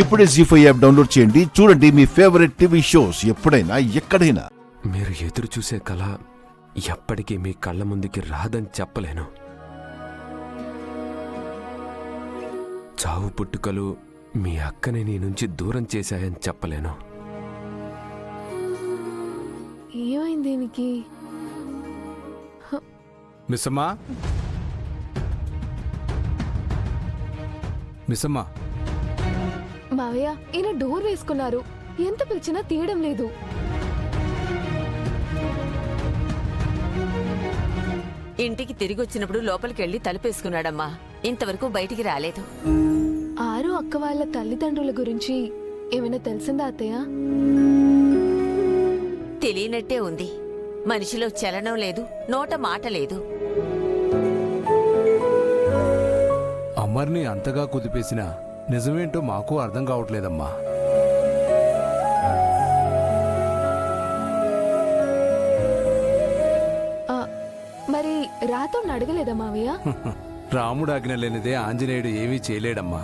ఇప్పుడే జీ5 app download చేయండి. చూడండి మీ ఫేవరెట్ టీవీ షోస్ ఎప్పుడైనా ఎక్కడైనా. మీరు ఎదురు చూసే కళ ఎప్పటికీ మీ కళ్ళ ముందుకి రాదని చెప్పలేను. చావు పుట్టుకలు మీ అక్కని నీ నుంచి దూరం చేశాయని చెప్పలేను. ఏమైంది దీనికి? మిస్సమ్మా, మిస్సమ్మా, మావయ్య ఈయన డోర్ వేసుకున్నారు. ఎంత పిలిచినా తీయడం లేదు. ఇంటికి తిరిగొచ్చినప్పుడు లోపలికెళ్ళి తలుపేసుకున్నాడమ్మా. ఇంతవరకు బయటికి రాలేదు. ఆరు అక్క వాళ్ళ తల్లిదండ్రుల గురించి ఏమైనా తెలిసిందా అత్తయ్య? తెలియనట్టే ఉంది. మనిషిలో చలనం లేదు, నోట మాట లేదు. అమర్ని అంతగా కుదిపేసిన నిజమేంటో మాకు అర్థం కావట్లేదమ్మా. మరి రాతో అడగలేదా మావయ్య? రాముడు ఆజ్ఞ లేనిదే ఆంజనేయుడు ఏమీ చేయలేడమ్మా.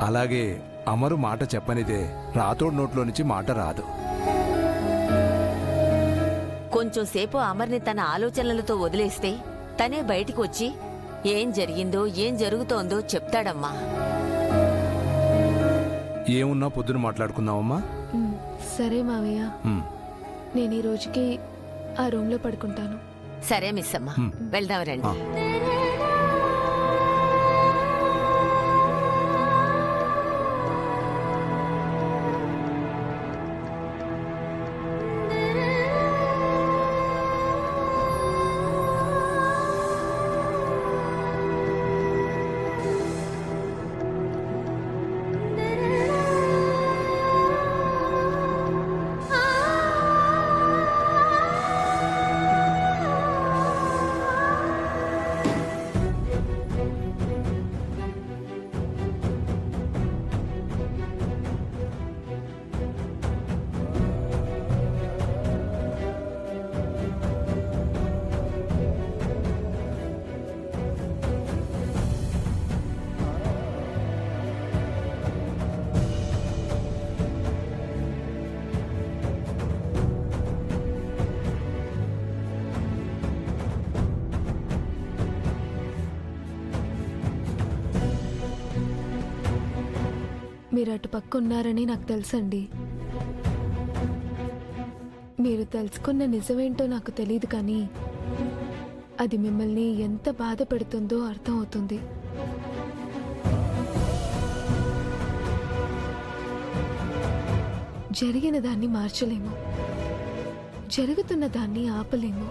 అలాగే అమరు మాట చెప్పనిదే రాతోడు నోట్లో నుంచి మాట రాదు. కొంచెం సేపు అమర్ని తన ఆలోచనలతో వదిలేస్తే తనే బయటికి వచ్చి ఏం జరిగిందో ఏం జరుగుతోందో చెప్తాడమ్మా. ఏమున్నా పొద్దున మాట్లాడుకుందామమ్మా. సరే మావయ్య, నేను ఈ రోజుకి ఆ రూమ్ లో పడుకుంటాను. సరే మిస్సమ్మా, వెళ్దాం రండి. మీరు అటు పక్క ఉన్నారని నాకు తెలుసండి. మీరు తెలుసుకున్న నిజమేంటో నాకు తెలియదు, కానీ అది మిమ్మల్ని ఎంత బాధ పెడుతుందో అర్థం అవుతుంది. జరిగిన దాన్ని మార్చలేము, జరుగుతున్న దాన్ని ఆపలేము,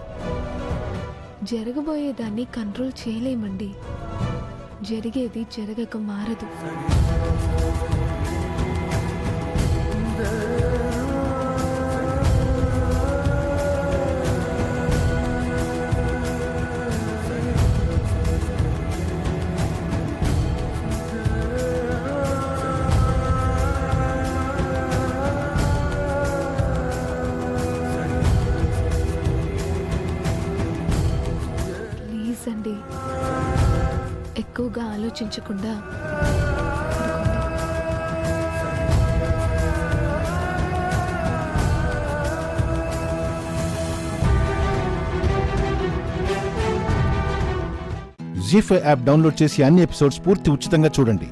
జరగబోయే దాన్ని కంట్రోల్ చేయలేమండి. జరిగేది జరగక మారదు. ప్లీజ్ అండి, ఎక్కువగా ఆలోచించకుండా జీ5 యాప్ డౌన్లోడ్ చేసి అన్ని ఎపిసోడ్స్ పూర్తి ఉచితంగా చూడండి.